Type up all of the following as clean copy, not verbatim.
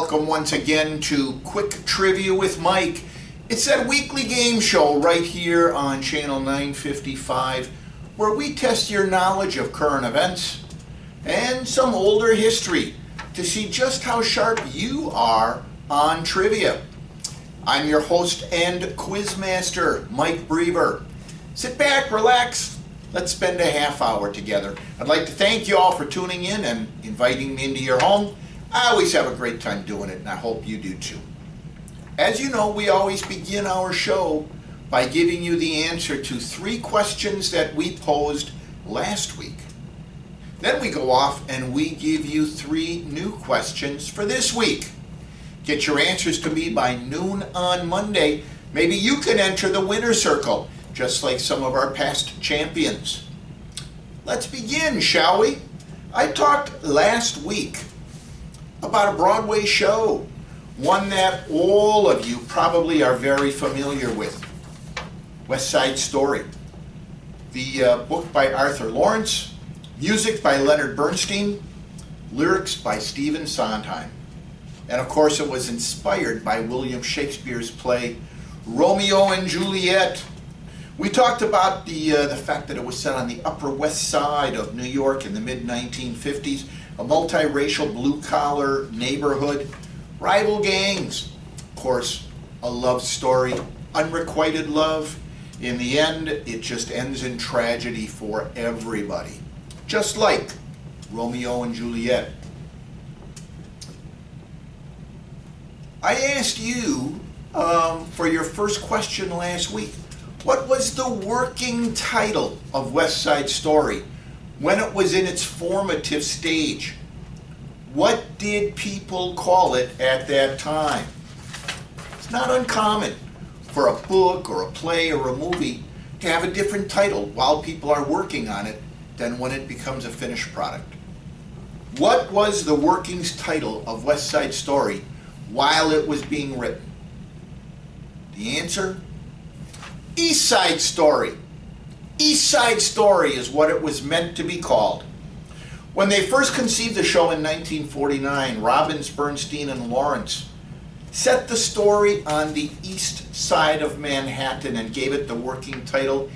welcome once again to Quick Trivia with Mike. It's that weekly game show right here on channel 955 where we test your knowledge of current events and some older history to see just how sharp you are on trivia. I'm your host and quizmaster, Mike Brever. Sit back, relax, let's spend a half hour together. I'd like to thank you all for tuning in and inviting me into your home. I always have a great time doing it, and I hope you do too. As you know, we always begin our show by giving you the answer to 3 questions that we posed last week. Then we go off and we give you 3 new questions for this week. Get your answers to me by noon on Monday. Maybe you can enter the winner's circle, just like some of our past champions. Let's begin, shall we? I talked last week about a Broadway show, one that all of you probably are very familiar with, West Side Story. The book by Arthur Lawrence, music by Leonard Bernstein, lyrics by Stephen Sondheim. And of course it was inspired by William Shakespeare's play Romeo and Juliet. We talked about the fact that it was set on the Upper West Side of New York in the mid-1950s, a multiracial blue-collar neighborhood, rival gangs, of course, a love story, unrequited love. In the end, it just ends in tragedy for everybody, just like Romeo and Juliet. I asked you for your first question last week, what was the working title of West Side Story when it was in its formative stage? What did people call it at that time? It's not uncommon for a book or a play or a movie to have a different title while people are working on it than when it becomes a finished product. What was the working title of West Side Story while it was being written? The answer? East Side Story. East Side Story is what it was meant to be called. When they first conceived the show in 1949, Robbins, Bernstein, and Lawrence set the story on the east side of Manhattan and gave it the working title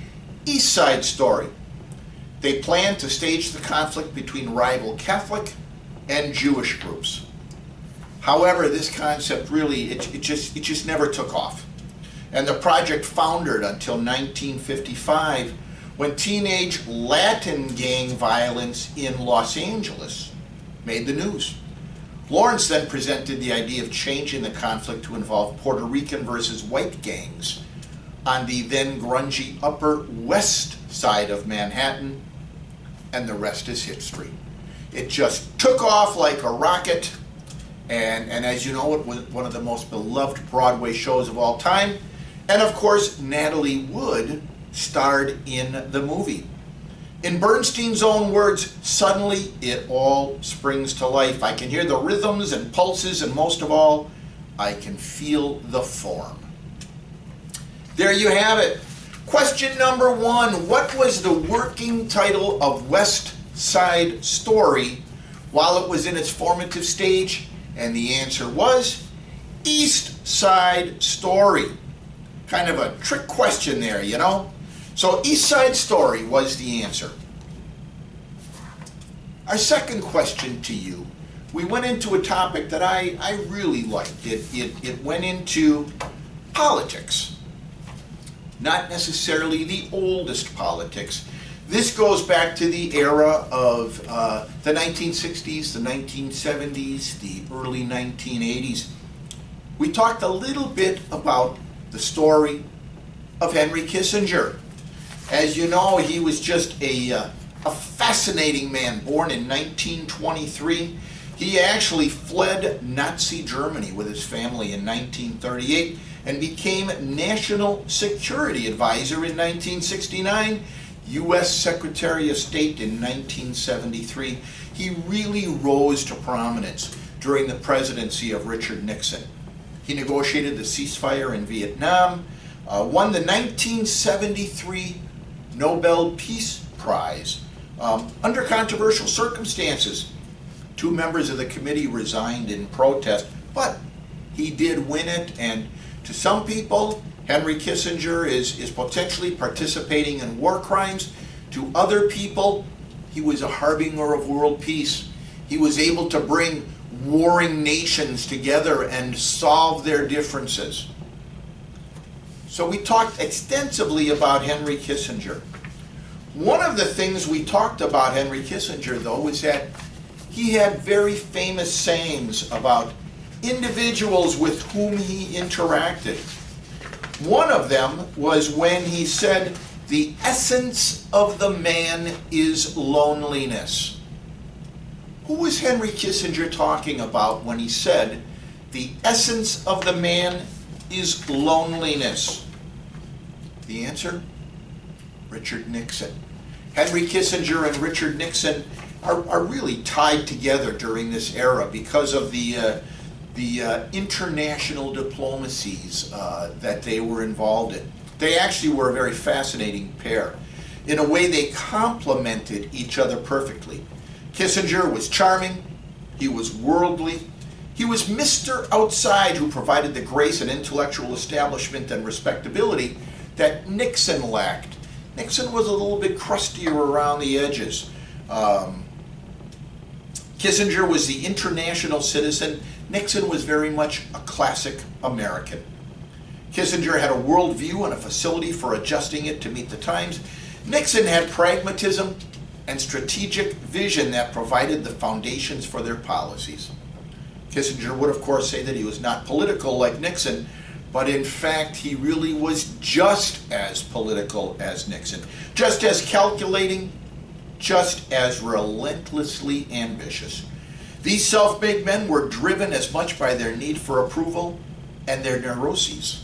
East Side Story. They planned to stage the conflict between rival Catholic and Jewish groups. However, this concept really, it just never took off. And the project foundered until 1955 when teenage Latin gang violence in Los Angeles made the news. Lawrence then presented the idea of changing the conflict to involve Puerto Rican versus white gangs on the then grungy Upper West Side of Manhattan, and the rest is history. It just took off like a rocket, and as you know, it was one of the most beloved Broadway shows of all time. And of course, Natalie Wood starred in the movie. In Bernstein's own words, suddenly it all springs to life. I can hear the rhythms and pulses, and most of all, I can feel the form. There you have it. Question number 1, what was the working title of West Side Story while it was in its formative stage? And the answer was East Side Story. Kind of a trick question there, you know? So East Side Story was the answer. Our second question to you, we went into a topic that I really liked. It went into politics. Not necessarily the oldest politics. This goes back to the era of the 1960s, the 1970s, the early 1980s. We talked a little bit about the story of Henry Kissinger. As you know, he was just a fascinating man, born in 1923. He actually fled Nazi Germany with his family in 1938 and became National Security Advisor in 1969, U.S. Secretary of State in 1973. He really rose to prominence during the presidency of Richard Nixon. He negotiated the ceasefire in Vietnam, won the 1973 Nobel Peace Prize under controversial circumstances. 2 members of the committee resigned in protest, But he did win it, and to some people, Henry Kissinger is potentially participating in war crimes. To other people, he was a harbinger of world peace. He was able to bring warring nations together and solve their differences. So we talked extensively about Henry Kissinger. One of the things we talked about Henry Kissinger, though, was that he had very famous sayings about individuals with whom he interacted. One of them was when he said, "The essence of the man is loneliness." Who was Henry Kissinger talking about when he said, "The essence of the man is loneliness"? The answer? Richard Nixon. Henry Kissinger and Richard Nixon are really tied together during this era because of the international diplomacies that they were involved in. They actually were a very fascinating pair. In a way, they complemented each other perfectly. Kissinger was charming, he was worldly, he was Mr. Outside who provided the grace and intellectual establishment and respectability that Nixon lacked. Nixon was a little bit crustier around the edges. Kissinger was the international citizen. Nixon was very much a classic American. Kissinger had a worldview and a facility for adjusting it to meet the times. Nixon had pragmatism and strategic vision that provided the foundations for their policies. Kissinger would, of course, say that he was not political like Nixon, but in fact, he really was just as political as Nixon, just as calculating, just as relentlessly ambitious. These self-made men were driven as much by their need for approval and their neuroses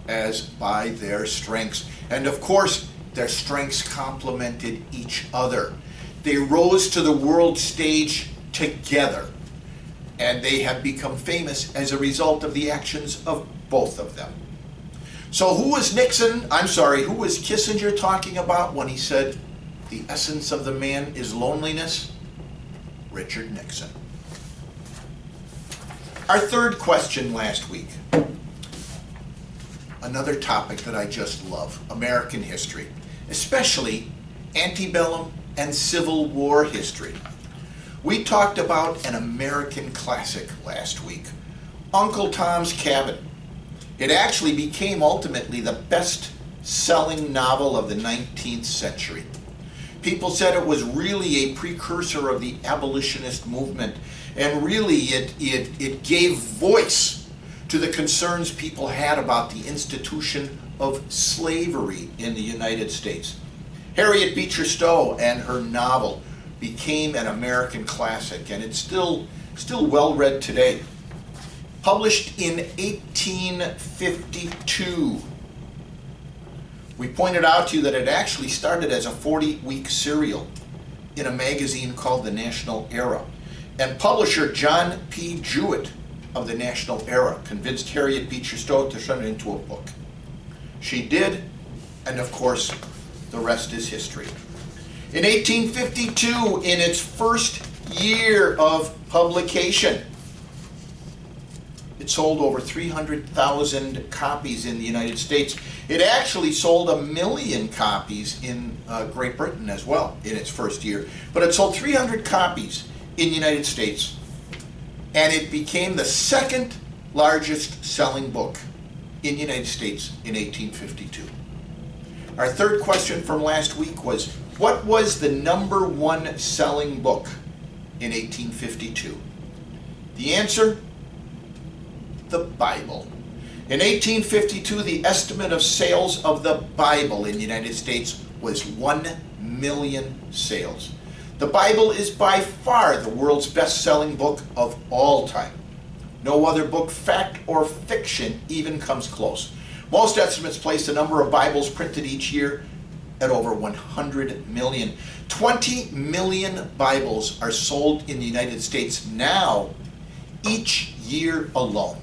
as by their strengths. And of course, their strengths complemented each other. They rose to the world stage together, and they have become famous as a result of the actions of both of them. So who was Kissinger talking about when he said, "The essence of the man is loneliness"? Richard Nixon. Our third question last week, another topic that I just love, American history, especially antebellum and Civil War history. We talked about an American classic last week, Uncle Tom's Cabin. It actually became ultimately the best-selling novel of the 19th century. People said it was really a precursor of the abolitionist movement, and really it gave voice to the concerns people had about the institution of slavery in the United States. Harriet Beecher Stowe and her novel became an American classic, and it's still well read today. Published in 1852. We pointed out to you that it actually started as a 40-week serial in a magazine called the National Era. And publisher John P. Jewett of the National Era convinced Harriet Beecher Stowe to turn it into a book. She did, and of course, the rest is history. In 1852, in its first year of publication, it sold over 300,000 copies in the United States. It actually sold 1 million copies in Great Britain as well in its first year. But it sold 300 copies in the United States. And it became the second largest selling book in the United States in 1852. Our third question from last week was, what was the #1 selling book in 1852? The answer? The Bible. In 1852, the estimate of sales of the Bible in the United States was 1 million sales. The Bible is by far the world's best-selling book of all time. No other book, fact or fiction, even comes close. Most estimates place the number of Bibles printed each year at over 100 million. 20 million Bibles are sold in the United States now, each year alone.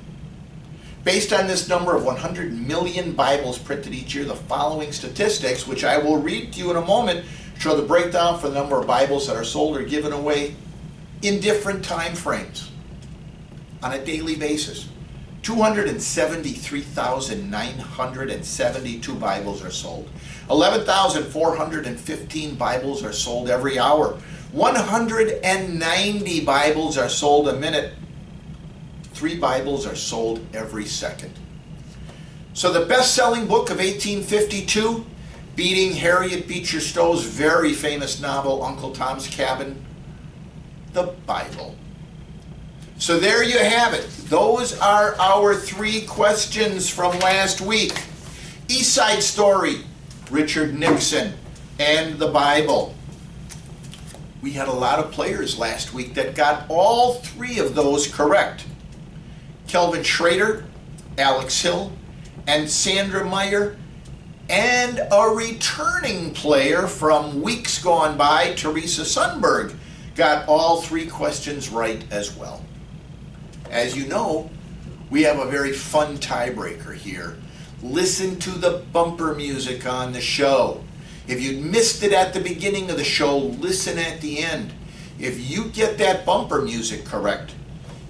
Based on this number of 100 million Bibles printed each year, the following statistics, which I will read to you in a moment, show the breakdown for the number of Bibles that are sold or given away in different time frames. on a daily basis. 273,972 Bibles are sold. 11,415 Bibles are sold every hour. 190 Bibles are sold a minute. 3 Bibles are sold every second. So the best-selling book of 1852, beating Harriet Beecher Stowe's very famous novel, Uncle Tom's Cabin, the Bible. So there you have it. Those are our 3 questions from last week. East Side Story, Richard Nixon, and the Bible. We had a lot of players last week that got all 3 of those correct. Kelvin Schrader, Alex Hill, and Sandra Meyer, and a returning player from weeks gone by, Teresa Sundberg, got all 3 questions right as well. As you know, we have a very fun tiebreaker here. Listen to the bumper music on the show. If you missed it at the beginning of the show, listen at the end. If you get that bumper music correct,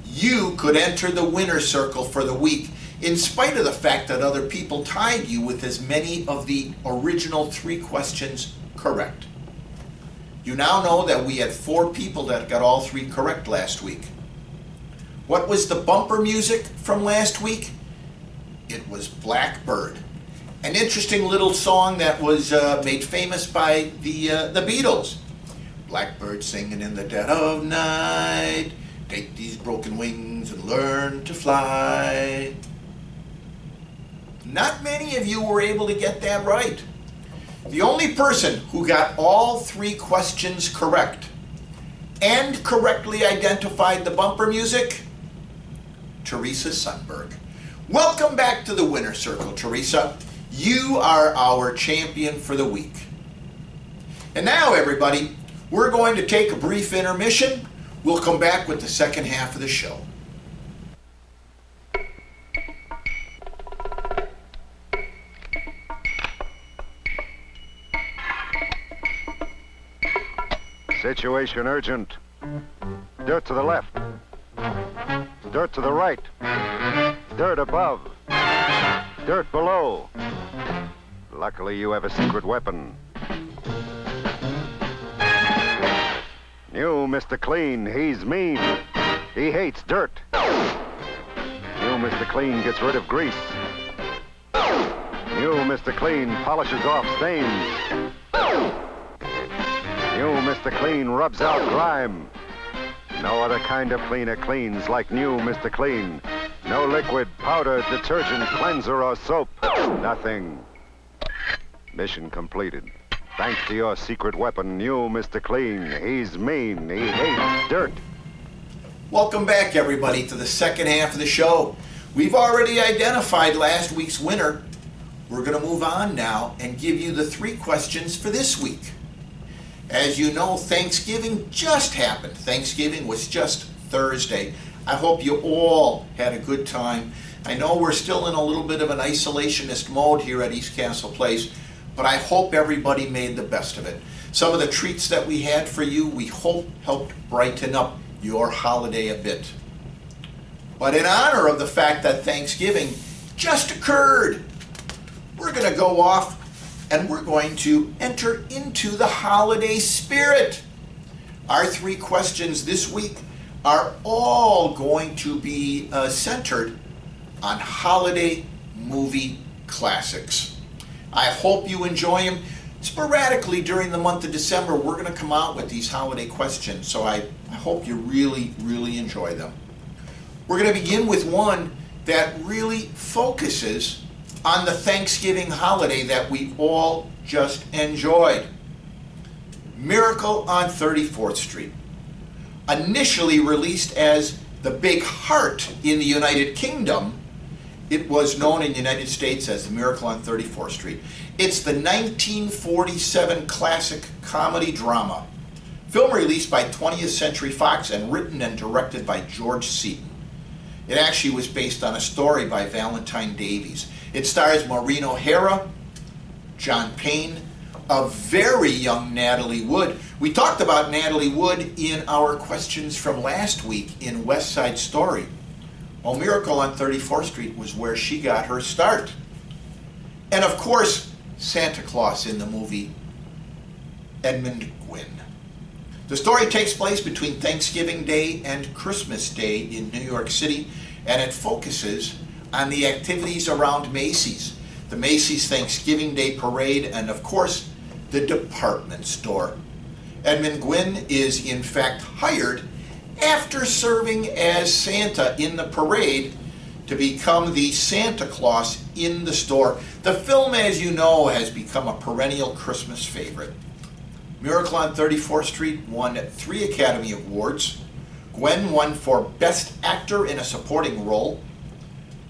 you could enter the winner's circle for the week, in spite of the fact that other people tied you with as many of the original 3 questions correct. You now know that we had 4 people that got all 3 correct last week. What was the bumper music from last week? It was Blackbird, an interesting little song that was made famous by the Beatles. Blackbird singing in the dead of night, take these broken wings and learn to fly. Not many of you were able to get that right. The only person who got all 3 questions correct and correctly identified the bumper music, Teresa Sundberg. Welcome back to the winner's circle, Teresa. You are our champion for the week. And now, everybody, we're going to take a brief intermission. We'll come back with the second half of the show. Situation urgent. Dirt to the left. Dirt to the right. Dirt above. Dirt below. Luckily, you have a secret weapon. New Mr. Clean, he's mean. He hates dirt. New Mr. Clean gets rid of grease. New Mr. Clean polishes off stains. New Mr. Clean rubs out grime. No other kind of cleaner cleans like New Mr. Clean. No liquid, powder, detergent, cleanser, or soap. Nothing. Mission completed. Thanks to your secret weapon, New Mr. Clean. He's mean. He hates dirt. Welcome back, everybody, to the second half of the show. We've already identified last week's winner. We're going to move on now and give you the 3 questions for this week. As you know, Thanksgiving just happened. Thanksgiving was just Thursday. I hope you all had a good time. I know we're still in a little bit of an isolationist mode here at East Castle Place, but I hope everybody made the best of it. Some of the treats that we had for you, we hope helped brighten up your holiday a bit. But in honor of the fact that Thanksgiving just occurred, we're going to go off and we're going to enter into the holiday spirit. Our 3 questions this week are all going to be centered on holiday movie classics. I hope you enjoy them. Sporadically during the month of December, we're going to come out with these holiday questions, so I hope you really, really enjoy them. We're going to begin with one that really focuses on the Thanksgiving holiday that we all just enjoyed. Miracle on 34th Street. Initially released as The Big Heart in the United Kingdom, it was known in the United States as The Miracle on 34th Street. It's the 1947 classic comedy drama. Film released by 20th Century Fox and written and directed by George Seaton. It actually was based on a story by Valentine Davies. It stars Maureen O'Hara, John Payne, a very young Natalie Wood. We talked about Natalie Wood in our questions from last week in West Side Story. Well, Miracle on 34th Street was where she got her start. And of course, Santa Claus in the movie, Edmund Gwynn. The story takes place between Thanksgiving Day and Christmas Day in New York City, and it focuses on the activities around Macy's, the Macy's Thanksgiving Day Parade, and of course, the department store. Edmund Gwynn is in fact hired after serving as Santa in the parade to become the Santa Claus in the store. The film, as you know, has become a perennial Christmas favorite. Miracle on 34th Street won 3 Academy Awards. Gwen won for Best Actor in a Supporting Role.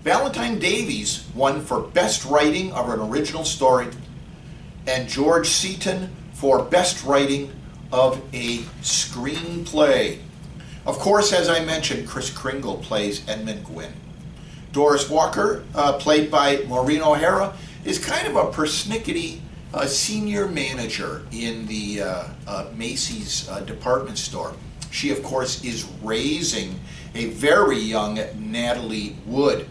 Valentine Davies won for Best Writing of an Original Story. And George Seaton for Best Writing of a Screenplay. Of course, as I mentioned, Kris Kringle plays Edmund Gwynn. Doris Walker, played by Maureen O'Hara, is kind of a persnickety senior manager in the Macy's department store. She, of course, is raising a very young Natalie Wood.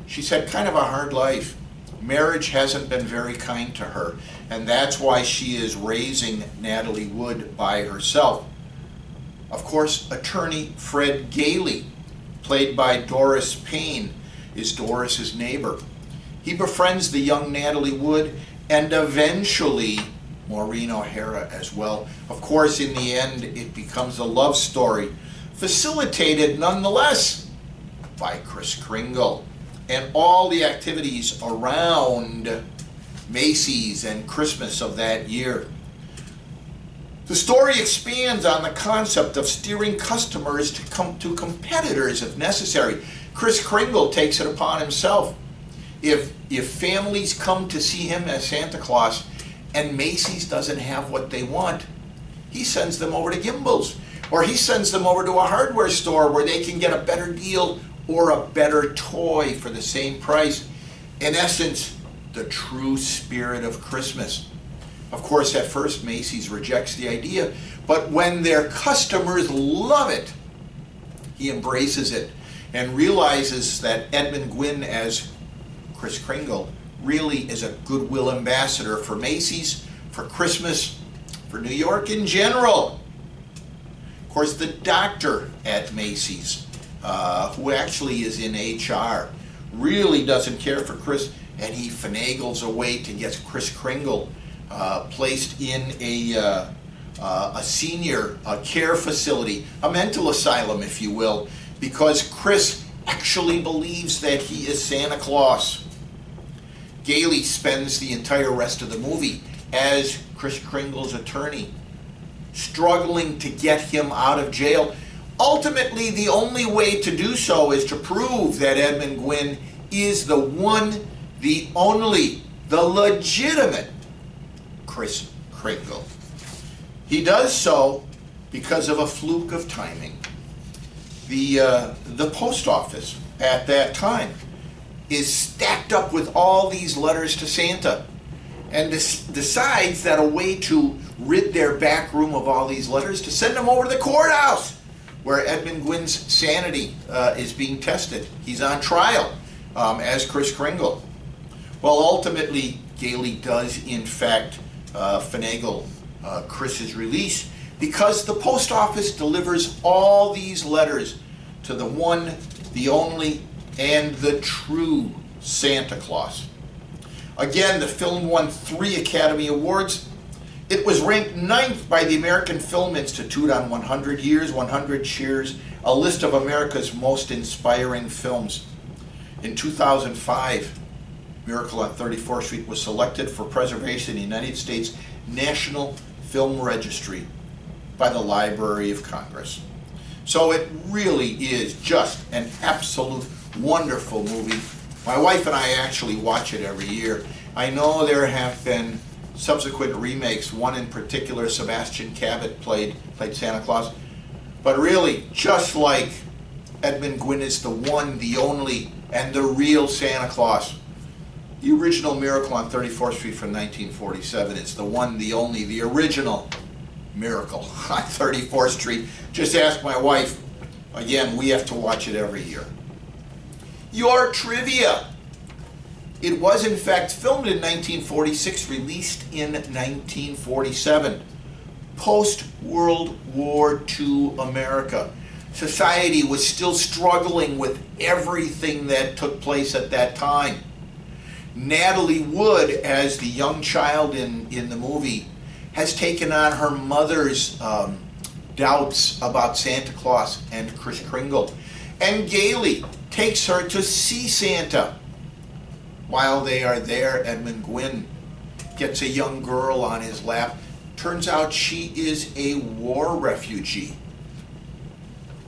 She's had kind of a hard life. Marriage hasn't been very kind to her, and that's why she is raising Natalie Wood by herself. Of course, attorney Fred Gailey, played by Doris Payne, is Doris's neighbor. He befriends the young Natalie Wood and eventually Maureen O'Hara as well. Of course, in the end, it becomes a love story, facilitated nonetheless by Kris Kringle and all the activities around Macy's and Christmas of that year. The story expands on the concept of steering customers to competitors if necessary. Kris Kringle takes it upon himself. If families come to see him as Santa Claus and Macy's doesn't have what they want, he sends them over to Gimbel's, or he sends them over to a hardware store where they can get a better deal or a better toy for the same price. In essence, the true spirit of Christmas. Of course, at first Macy's rejects the idea, but when their customers love it, he embraces it and realizes that Edmund Gwynn as Kris Kringle really is a goodwill ambassador for Macy's, for Christmas, for New York in general. Of course, the doctor at Macy's, who actually is in HR, really doesn't care for Kris, and he finagles a way to get Kris Kringle placed in a senior care facility, a mental asylum, if you will, because Kris actually believes that he is Santa Claus. Gailey spends the entire rest of the movie as Kris Kringle's attorney, struggling to get him out of jail. Ultimately, the only way to do so is to prove that Edmund Gwynn is the one, the only, the legitimate Kris Kringle. He does so because of a fluke of timing. The post office at that time is stacked up with all these letters to Santa, and decides that a way to rid their back room of all these letters to send them over to the courthouse where Edmund Gwynn's sanity is being tested. He's on trial as Kris Kringle. Well, ultimately, Gailey does in fact finagle Chris's release because the post office delivers all these letters to the one, the only, and the true Santa Claus. Again, the film won 3 Academy Awards. It was ranked 9th by the American Film Institute on 100 Years, 100 Cheers, a list of America's most inspiring films. In 2005, Miracle on 34th Street was selected for preservation in the United States National Film Registry by the Library of Congress. So it really is just an absolute wonderful movie. My wife and I actually watch it every year. I know there have been subsequent remakes, one in particular, Sebastian Cabot played Santa Claus. But really, just like Edmund Gwynn is the one, the only, and the real Santa Claus, the original Miracle on 34th Street from 1947, it's the one, the only, the original Miracle on 34th Street. Just ask my wife. Again, we have to watch it every year. Your trivia. It was in fact filmed in 1946, released in 1947. Post-World War II America. Society was still struggling with everything that took place at that time. Natalie Wood, as the young child in the movie, has taken on her mother's doubts about Santa Claus and Kris Kringle. And Gailey takes her to see Santa. While they are there, Edmund Gwynn gets a young girl on his lap. Turns out she is a war refugee.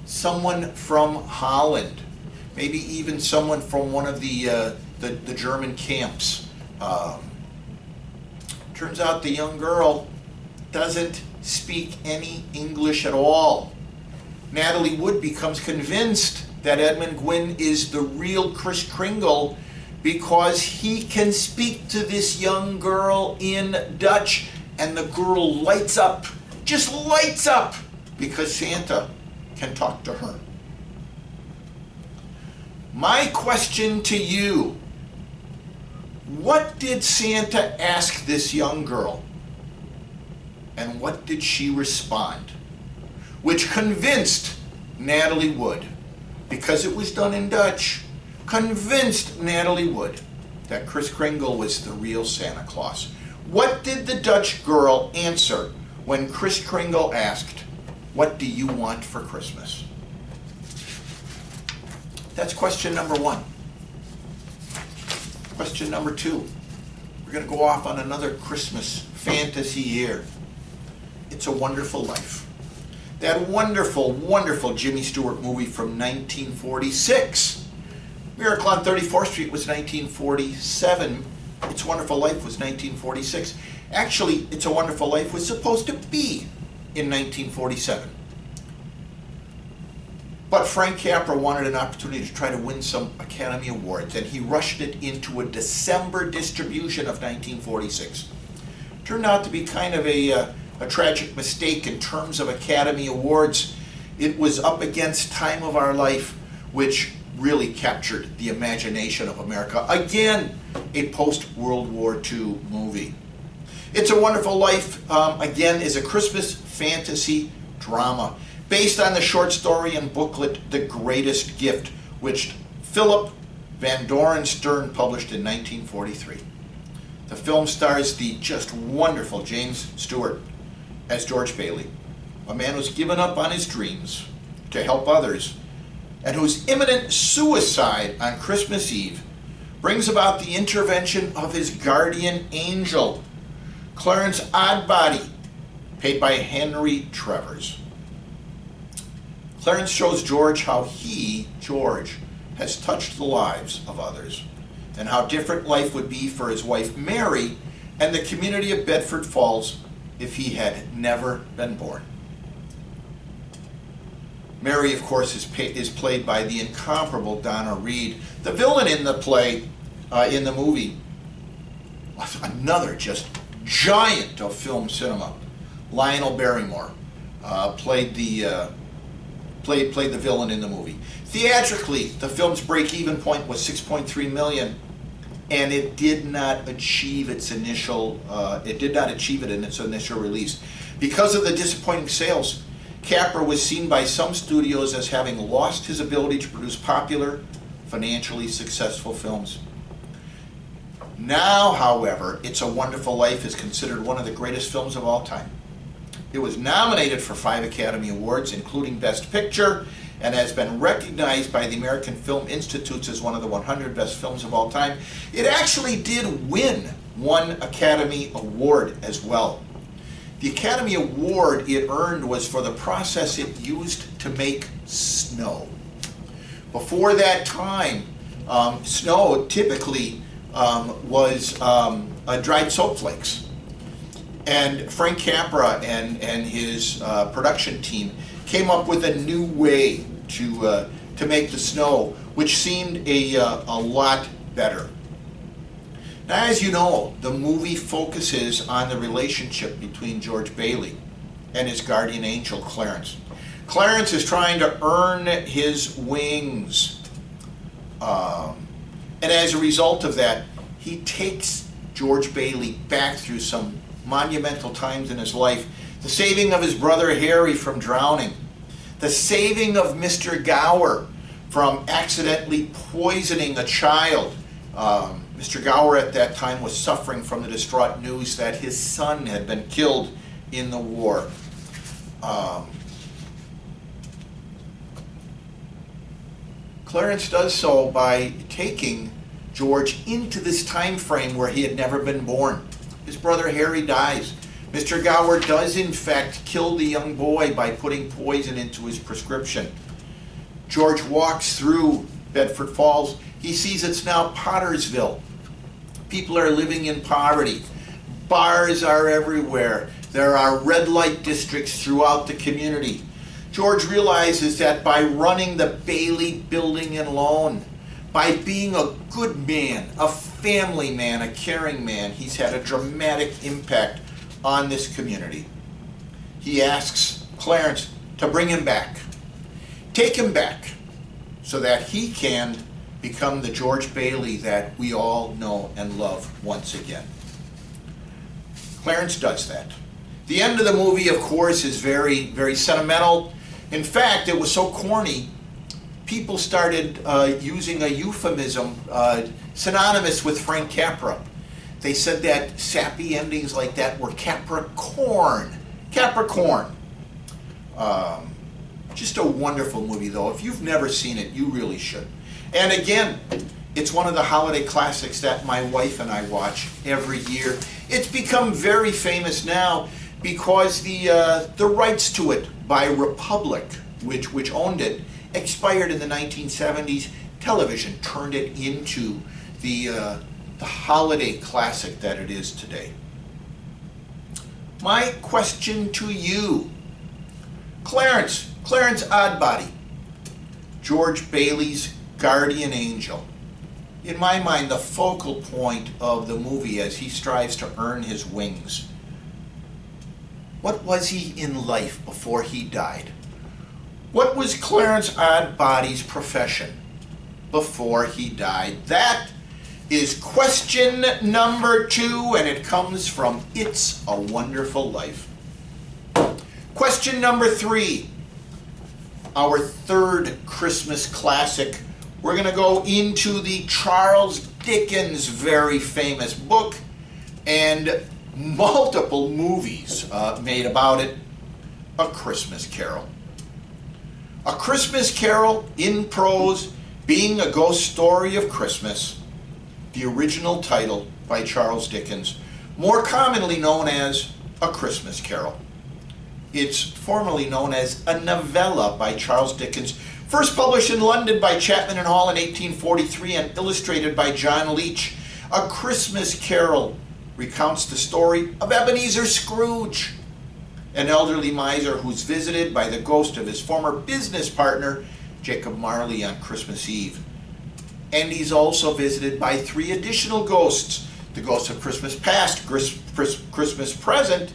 Someone from Holland. Maybe even someone from one of the German camps. Turns out the young girl doesn't speak any English at all. Natalie Wood becomes convinced that Edmund Gwynn is the real Kris Kringle because he can speak to this young girl in Dutch, and the girl lights up, just lights up, because Santa can talk to her. My question to you, what did Santa ask this young girl? And what did she respond? Which convinced Natalie Wood, because it was done in Dutch, convinced Natalie Wood that Kris Kringle was the real Santa Claus. What did the Dutch girl answer when Kris Kringle asked, "What do you want for Christmas?" That's question number one. Question number two. We're going to go off on another Christmas fantasy here. It's a Wonderful Life. That wonderful, wonderful Jimmy Stewart movie from 1946. Miracle on 34th Street was 1947. It's a Wonderful Life was 1946. Actually, It's a Wonderful Life was supposed to be in 1947. But Frank Capra wanted an opportunity to try to win some Academy Awards, and he rushed it into a December distribution of 1946. Turned out to be kind of a tragic mistake in terms of Academy Awards. It was up against Time of Our Life, which really captured the imagination of America. Again, a post-World War II movie. It's a Wonderful Life, again, is a Christmas fantasy drama based on the short story and booklet The Greatest Gift, which Philip Van Doren Stern published in 1943. The film stars the just wonderful James Stewart as George Bailey, a man who's given up on his dreams to help others, and whose imminent suicide on Christmas Eve brings about the intervention of his guardian angel, Clarence Oddbody, played by Henry Trevors. Clarence shows George how he, George, has touched the lives of others, and how different life would be for his wife Mary and the community of Bedford Falls if he had never been born. Mary, of course, is played by the incomparable Donna Reed. The villain in the play, in the movie, was another just giant of film cinema. Lionel Barrymore played the villain in the movie. Theatrically, the film's break-even point was $6.3 million, and it did not achieve its initial. It did not achieve it in its initial release because of the disappointing sales. Capra was seen by some studios as having lost his ability to produce popular, financially successful films. Now, however, It's a Wonderful Life is considered one of the greatest films of all time. It was nominated for 5 Academy Awards, including Best Picture, and has been recognized by the American Film Institute as one of the 100 best films of all time. It actually did win one Academy Award as well. The Academy Award it earned was for the process it used to make snow. Before that time, snow typically was dried soap flakes. And Frank Capra and his production team came up with a new way to make the snow, which seemed a lot better. Now, as you know, the movie focuses on the relationship between George Bailey and his guardian angel, Clarence. Clarence is trying to earn his wings. And as a result of that, he takes George Bailey back through some monumental times in his life. The saving of his brother Harry from drowning. The saving of Mr. Gower from accidentally poisoning a child. Mr. Gower at that time was suffering from the distraught news that his son had been killed in the war. Clarence does so by taking George into this time frame where he had never been born. His brother Harry dies. Mr. Gower does in fact kill the young boy by putting poison into his prescription. George walks through Bedford Falls. He sees it's now Pottersville. People are living in poverty. Bars are everywhere. There are red light districts throughout the community. George realizes that by running the Bailey Building and Loan, by being a good man, a family man, a caring man, he's had a dramatic impact on this community. He asks Clarence to bring him back, take him back, so that he can become the George Bailey that we all know and love once again. Clarence does that. The end of the movie, of course, is very, very sentimental. In fact, it was so corny, people started using a euphemism synonymous with Frank Capra. They said that sappy endings like that were Capricorn. Capricorn. Just a wonderful movie, though. If you've never seen it, you really should. And again, it's one of the holiday classics that my wife and I watch every year. It's become very famous now because the rights to it by Republic, which owned it, expired in the 1970s. Television turned it into the holiday classic that it is today. My question to you, Clarence Oddbody, George Bailey's guardian angel. In my mind, the focal point of the movie as he strives to earn his wings. What was he in life before he died? What was Clarence Oddbody's profession before he died? That is question number 2, and it comes from It's a Wonderful Life. Question number 3, our third Christmas classic. We're going to go into the Charles Dickens very famous book and multiple movies made about it, A Christmas Carol. A Christmas Carol in prose, being a ghost story of Christmas, the original title by Charles Dickens, more commonly known as A Christmas Carol. It's formerly known as a novella by Charles Dickens, first published in London by Chapman and Hall in 1843 and illustrated by John Leech. A Christmas Carol recounts the story of Ebenezer Scrooge, an elderly miser who's visited by the ghost of his former business partner, Jacob Marley, on Christmas Eve. And he's also visited by 3 additional ghosts, the ghost of Christmas past, Christmas present,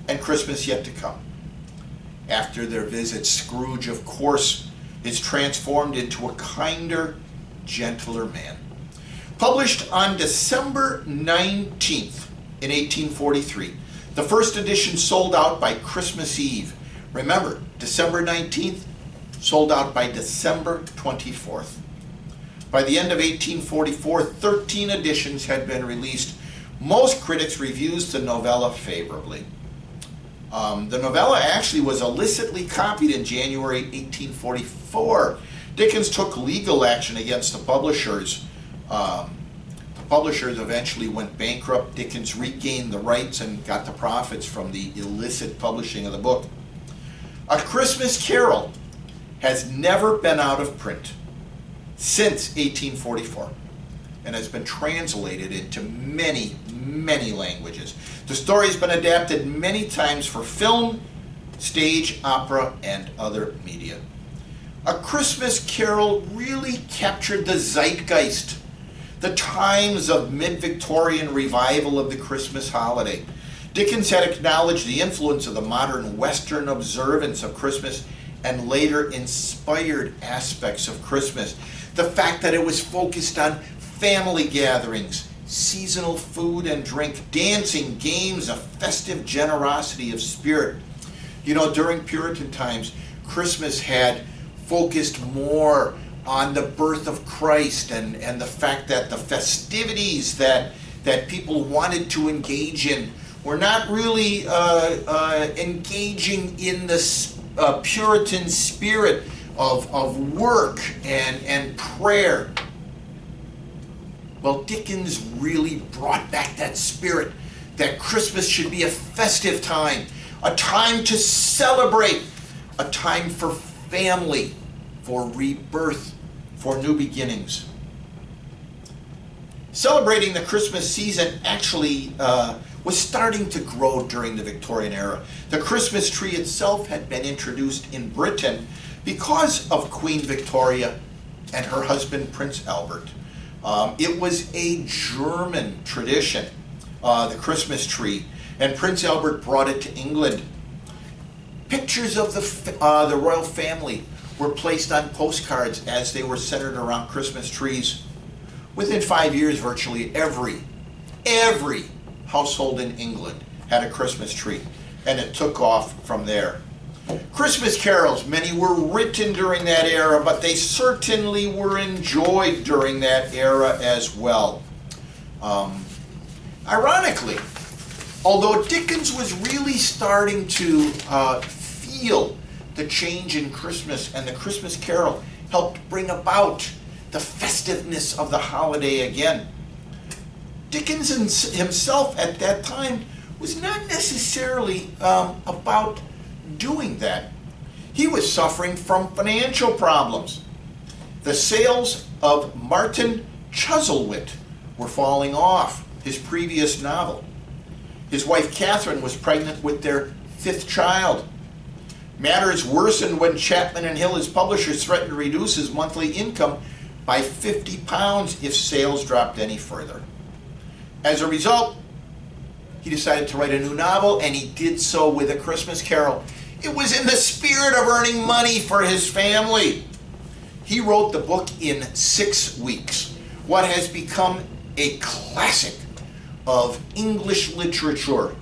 and Christmas yet to come. After their visit, Scrooge, of course, is transformed into a kinder, gentler man. Published on December 19th in 1843, the first edition sold out by Christmas Eve. Remember, December 19th, sold out by December 24th. By the end of 1844, 13 editions had been released. Most critics reviewed the novella favorably. The novella actually was illicitly copied in January 1844. Dickens took legal action against the publishers. The publishers eventually went bankrupt. Dickens regained the rights and got the profits from the illicit publishing of the book. A Christmas Carol has never been out of print since 1844 and has been translated into many, many languages. The story has been adapted many times for film, stage, opera, and other media. A Christmas Carol really captured the zeitgeist, the times of mid-Victorian revival of the Christmas holiday. Dickens had acknowledged the influence of the modern Western observance of Christmas and later inspired aspects of Christmas. the fact that it was focused on family gatherings, seasonal food and drink, dancing, games, a festive generosity of spirit. You know, during Puritan times, Christmas had focused more on the birth of Christ and the fact that the festivities that people wanted to engage in were not really engaging in the Puritan spirit of work and prayer. Well, Dickens really brought back that spirit, that Christmas should be a festive time, a time to celebrate, a time for family, for rebirth, for new beginnings. Celebrating the Christmas season actually was starting to grow during the Victorian era. The Christmas tree itself had been introduced in Britain because of Queen Victoria and her husband Prince Albert. It was a German tradition, the Christmas tree, and Prince Albert brought it to England. Pictures of the royal family were placed on postcards as they were centered around Christmas trees. Within 5 years, virtually every household in England had a Christmas tree, and it took off from there. Christmas carols, many were written during that era, but they certainly were enjoyed during that era as well. Ironically, although Dickens was really starting to feel the change in Christmas, and the Christmas carol helped bring about the festiveness of the holiday again, Dickens himself at that time was not necessarily about doing that. He was suffering from financial problems. The sales of Martin Chuzzlewit were falling off, his previous novel. His wife Catherine was pregnant with their 5th child. Matters worsened when Chapman and Hill, his publishers, threatened to reduce his monthly income by £50 if sales dropped any further. As a result, he decided to write a new novel, and he did so with A Christmas Carol. It was in the spirit of earning money for his family. He wrote the book in 6 weeks, what has become a classic of English literature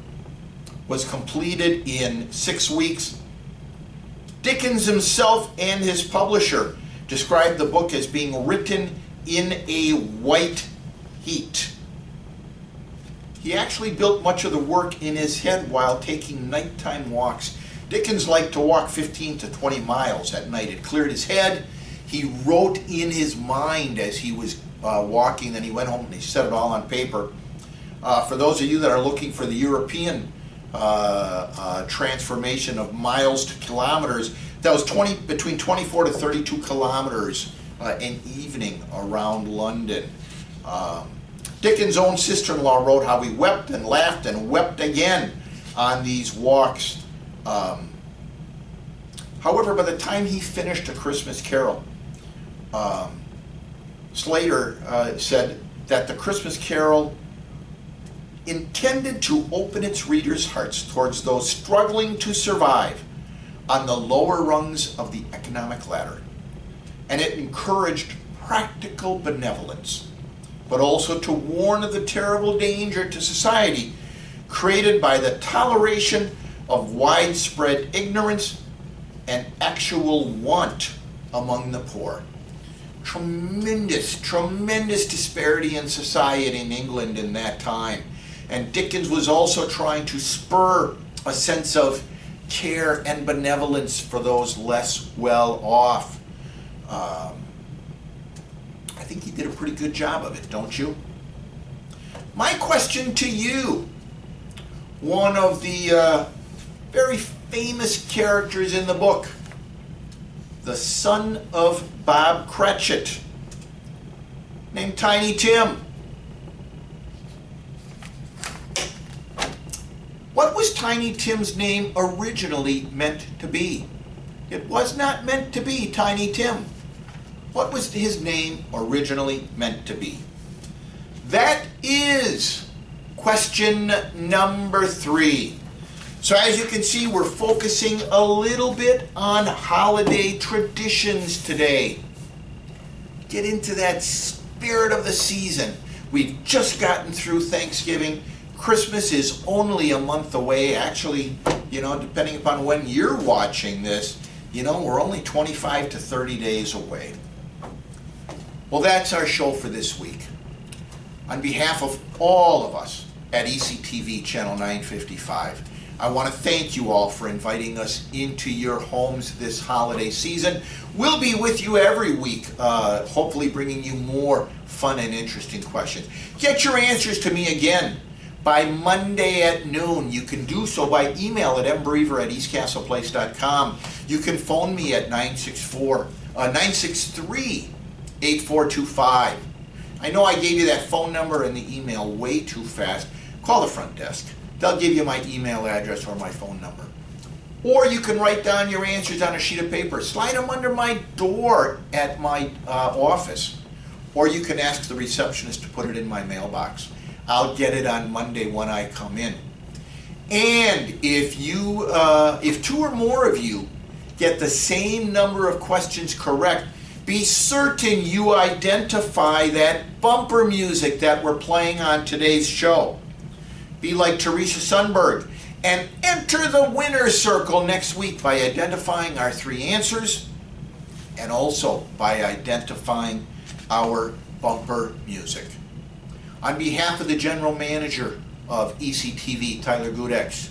was completed in 6 weeks. Dickens himself and his publisher described the book as being written in a white heat. He actually built much of the work in his head while taking nighttime walks. Dickens liked to walk 15 to 20 miles at night. It cleared his head. He wrote in his mind as he was walking, then he went home and he set it all on paper. For those of you that are looking for the European transformation of miles to kilometers, that was between 24 to 32 kilometers an evening around London. Dickens' own sister-in-law wrote how he wept and laughed and wept again on these walks. However, by the time he finished A Christmas Carol, Slater said that the Christmas Carol intended to open its readers' hearts towards those struggling to survive on the lower rungs of the economic ladder. And it encouraged practical benevolence, but also to warn of the terrible danger to society created by the toleration of widespread ignorance and actual want among the poor. Tremendous disparity in society in England in that time. And Dickens was also trying to spur a sense of care and benevolence for those less well off. I think he did a pretty good job of it, don't you? My question to you, one of the very famous characters in the book, the son of Bob Cratchit, named Tiny Tim. What was Tiny Tim's name originally meant to be? It was not meant to be Tiny Tim. What was his name originally meant to be? That is question number 3. So as you can see, we're focusing a little bit on holiday traditions today. get into that spirit of the season. We've just gotten through Thanksgiving. Christmas is only a month away. Actually, depending upon when you're watching this, we're only 25 to 30 days away. Well, that's our show for this week. On behalf of all of us at ECTV Channel 955, I want to thank you all for inviting us into your homes this holiday season. We'll be with you every week, hopefully bringing you more fun and interesting questions. Get your answers to me again by Monday at noon. You can do so by email at mbrever@eastcastleplace.com. You can phone me at 963-8425. I know I gave you that phone number and the email way too fast. Call the front desk. They'll give you my email address or my phone number. Or you can write down your answers on a sheet of paper. Slide them under my door at my office. Or you can ask the receptionist to put it in my mailbox. I'll get it on Monday when I come in. And if two or more of you get the same number of questions correct, be certain you identify that bumper music that we're playing on today's show. Be like Teresa Sundberg and enter the winner's circle next week by identifying our three answers and also by identifying our bumper music. On behalf of the general manager of ECTV, Tyler Gudex,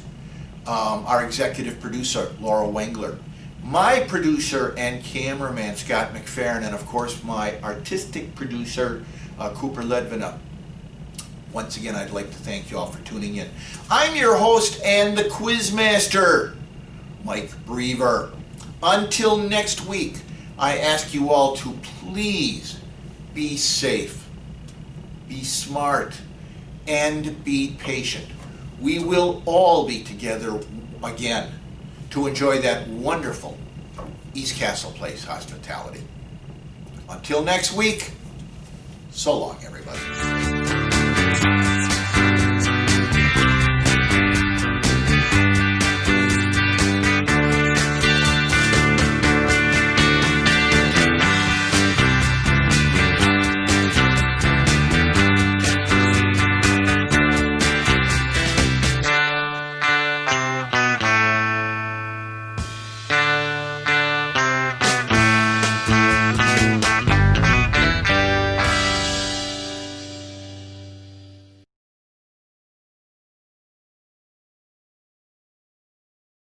our executive producer, Laura Wengler, my producer and cameraman, Scott McFerrin, and of course my artistic producer, Cooper Ledvina. Once again, I'd like to thank you all for tuning in. I'm your host and the quiz master, Mike Brever. Until next week, I ask you all to please be safe, be smart, and be patient. We will all be together again to enjoy that wonderful East Castle Place hospitality. Until next week, so long, everybody.